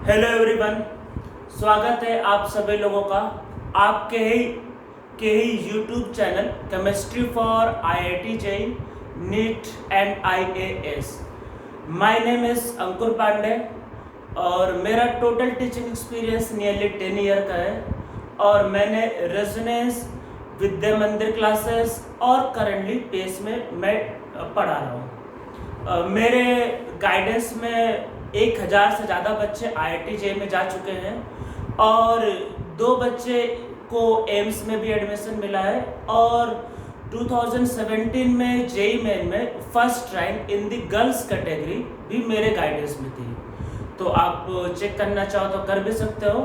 Hello everyone, स्वागत है आप सभी लोगों का आपके ही YouTube channel chemistry for IIT JEE NEET and IAS. My name is Ankur Pandey और मेरा total teaching experience nearly 10 year का है और मैंने रेजोनेंस विद्या मंदिर क्लासेस और करंटली पेस में मैं पढ़ा रहा हूँ। मेरे गाइडेंस में 1000 से ज़्यादा बच्चे आईआईटी जेईई में जा चुके हैं और 2 बच्चे को एम्स में भी एडमिशन मिला है और 2017 में जेईई मेन में first rank in the girls category भी मेरे गाइडेंस में थी। तो आप चेक करना चाहो तो कर भी सकते हो।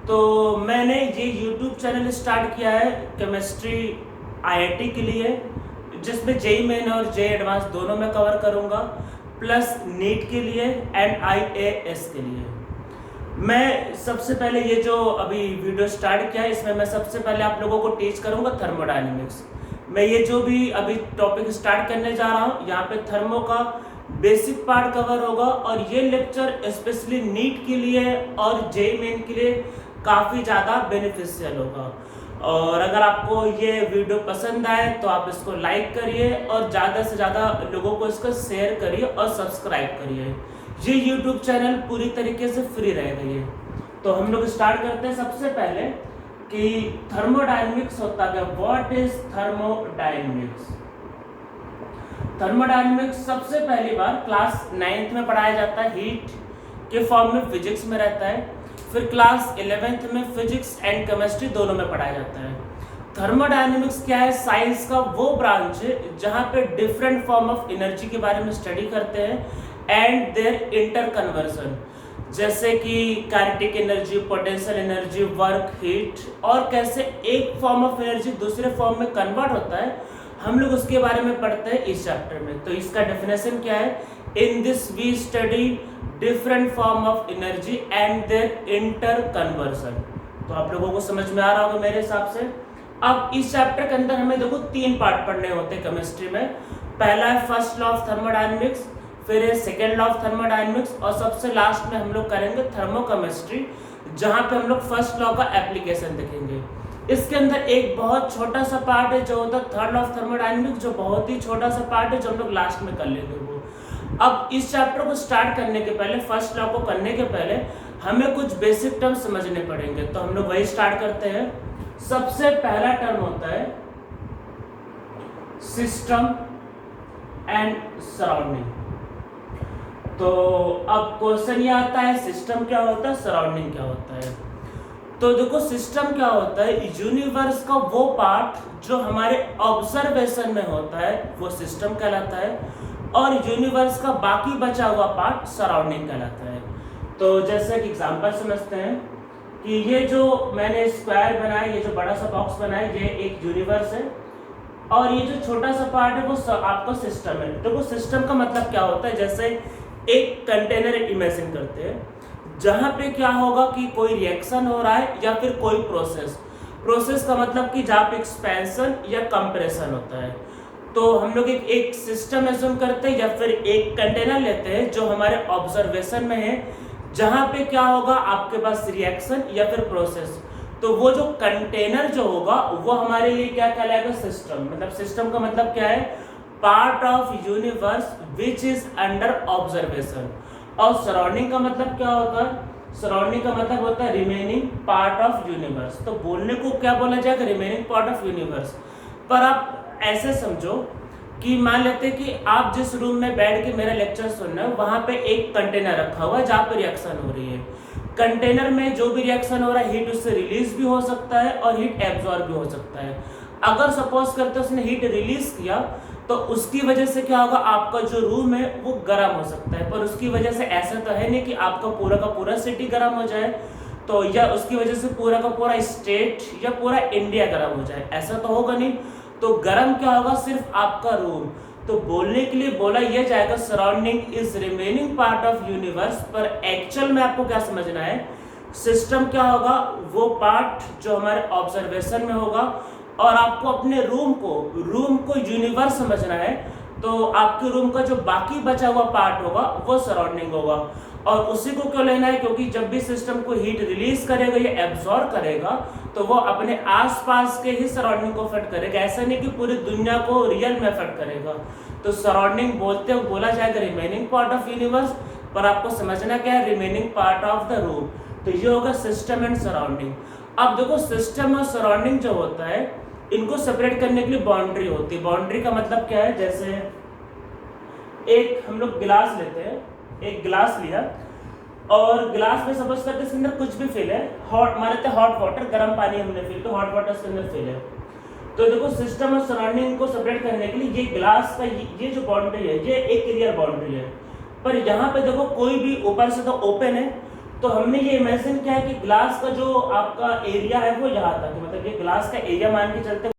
तो मैंने ये यूट्यूब चैनल स्टार्ट किया है केमिस्ट्री आईआईटी के लिए, जिसमें जेईई मेन और जेईई एडवांस दोनों में कवर करूँगा, प्लस नीट के लिए एंड आईएएस के लिए। मैं सबसे पहले ये जो अभी वीडियो स्टार्ट किया है इसमें मैं सबसे पहले आप लोगों को टीच करूँगा थर्मोडायनेमिक्स। मैं ये जो भी अभी टॉपिक स्टार्ट करने जा रहा हूँ यहाँ पे थर्मो का बेसिक पार्ट कवर होगा और ये लेक्चर स्पेशली नीट के लिए और जेईई मेन के लिए काफ़ी ज़्यादा बेनिफिशियल होगा। और अगर आपको ये वीडियो पसंद आए तो आप इसको लाइक करिए और ज़्यादा से ज़्यादा लोगों को इसको शेयर करिए और सब्सक्राइब करिए। ये यूट्यूब चैनल पूरी तरीके से फ्री रहेगा ये। तो हम लोग स्टार्ट करते हैं सबसे पहले कि थर्मोडायनेमिक्स होता है। What is thermodynamics? थर्मोडायनेमिक्स सबसे पहली बार क्लास 9th में पढ़ाया जाता है, हीट के फॉर्म में फिजिक्स में रहता है। फिर क्लास 11th में फिजिक्स एंड केमिस्ट्री दोनों में पढ़ाया जाता है। थर्मोडायनेमिक्स क्या है? साइंस का वो ब्रांच है जहाँ पे डिफरेंट फॉर्म ऑफ एनर्जी के बारे में स्टडी करते हैं एंड देयर इंटर कन्वर्जन, जैसे कि kinetic energy, potential energy, work, heat, और कैसे एक फॉर्म ऑफ एनर्जी दूसरे फॉर्म में कन्वर्ट होता है, हम लोग उसके बारे में पढ़ते हैं इस चैप्टर में। तो इसका डेफिनेशन क्या है? In this we study different form of energy and their interconversion. तो आप लोगों को समझ में आ रहा होगा मेरे हिसाब से। अब इस चैप्टर के अंदर हमें देखो 3 पार्ट पढ़ने होते हैं केमिस्ट्री में। पहला है फर्स्ट लॉ ऑफ थर्मोडायनेमिक्स, फिर है सेकेंड लॉ ऑफ थर्मोडायनेमिक्स और सबसे लास्ट में हम लोग करेंगे थर्मोकेमिस्ट्री, जहाँ पे हम लोग फर्स्ट लॉ का एप्लीकेशन देखेंगे। इसके अंदर एक बहुत छोटा सा पार्ट है जो होता है थर्ड लॉ ऑफ थर्मोडायनेमिक्स, जो बहुत ही छोटा सा पार्ट है जो हम लोग लास्ट में कर लेंगे वो। अब इस चैप्टर को स्टार्ट करने के पहले, फर्स्ट लॉ को करने के पहले हमें कुछ बेसिक टर्म समझने पड़ेंगे। तो हम लोग वही स्टार्ट करते हैं। सबसे पहला टर्म होता है सिस्टम एंड सराउंडिंग। तो अब क्वेश्चन ये आता है सिस्टम क्या होता है, सराउंडिंग क्या होता है। तो देखो सिस्टम क्या होता है? यूनिवर्स का वो पार्ट जो हमारे ऑब्जर्वेशन में होता है वो सिस्टम कहलाता है और यूनिवर्स का बाकी बचा हुआ पार्ट सराउंडिंग कहलाता है। तो जैसे कि एग्जांपल समझते हैं कि ये जो मैंने स्क्वायर बनाया, ये जो बड़ा सा बॉक्स बनाया, ये एक यूनिवर्स है और ये जो छोटा सा पार्ट है वो आपका सिस्टम है। तो वो सिस्टम का मतलब क्या होता है? जैसे एक कंटेनर इमेजिन करते हैं जहाँ पे क्या होगा कि कोई रिएक्शन हो रहा है या फिर कोई प्रोसेस का मतलब कि जहाँ पे एक्सपेंशन या कंप्रेशन होता है। तो हम लोग एक सिस्टम एज्यूम करते हैं या फिर एक कंटेनर लेते हैं जो हमारे ऑब्जर्वेशन में है, जहाँ पे क्या होगा आपके पास रिएक्शन या फिर प्रोसेस। तो वो जो कंटेनर जो होगा वो हमारे लिए क्या कहलाएगा? सिस्टम। मतलब सिस्टम का मतलब क्या है? Part of universe which is under observation. और सराउंडिंग का मतलब क्या होता है? सराउंडिंग का मतलब होता है रिमेनिंग पार्ट ऑफ यूनिवर्स। तो बोलने को क्या बोला जाएगा? Remaining part of universe. पर आप ऐसे समझो कि मान लेते कि आप जिस रूम में बैठ के मेरा लेक्चर सुन रहे हो वहाँ पे एक कंटेनर रखा हुआ है जहाँ पे रिएक्शन हो रही है। कंटेनर में जो भी रिएक्शन हो रहा है हीट उससे रिलीज भी हो सकता है और हीट एब्जॉर्ब भी हो सकता है। अगर सपोज करते उसने हीट रिलीज किया तो उसकी वजह से क्या होगा? आपका जो रूम है वो गर्म हो सकता है, पर उसकी वजह से ऐसा तो है नहीं कि आपका पूरा का पूरा सिटी गर्म हो जाए, तो या उसकी वजह से पूरा का पूरा स्टेट या पूरा इंडिया गर्म हो जाए, ऐसा तो होगा नहीं। तो गर्म क्या होगा? सिर्फ आपका रूम। तो बोलने के लिए बोला यह जाएगा surrounding is remaining part of universe, पर एक्चुअल में आपको क्या समझना है? सिस्टम क्या होगा? वो पार्ट जो हमारे ऑब्जर्वेशन में होगा और आपको अपने रूम को यूनिवर्स समझना है तो आपके रूम का जो बाकी बचा हुआ पार्ट होगा वो सराउंडिंग होगा। और उसी को क्यों लेना है, क्योंकि जब भी सिस्टम को हीट रिलीज करेगा या एब्जॉर्ब करेगा तो वो अपने आसपास के ही सराउंडिंग को अफेक्ट करेगा, ऐसा नहीं कि पूरी दुनिया को रियल में अफेक्ट करेगा। तो सराउंडिंग बोला जाएगा रिमेनिंग पार्ट ऑफ यूनिवर्स, पर आपको समझना क्या है, remaining part of the room. तो ये होगा सिस्टम एंड सराउंडिंग। अब देखो सिस्टम और सराउंडिंग जो होता है इनको सेपरेट करने के लिए बाउंड्री होती है। बाउंड्री का मतलब क्या है, जैसे एक हम लोग गिलास लेते हैं, एक गिलास लिया और गिलास में सपोज करते इसके अंदर कुछ भी फिल है, हॉट मान लेते हैं हॉट वाटर, गर्म पानी हमने फिल तो हॉट वाटर इसके अंदर फिल है। तो देखो सिस्टम और सराउंडिंग को सेपरेट करने के लिए ये गिलास का ये जो बाउंड्री है ये एक क्लियर बाउंड्री है, पर यहाँ पे देखो कोई भी ऊपर से तो ओपन है। तो हमने ये इमेजिन किया है कि ग्लास का जो आपका एरिया है वो यहाँ तक, मतलब ये ग्लास का एरिया मान के चलते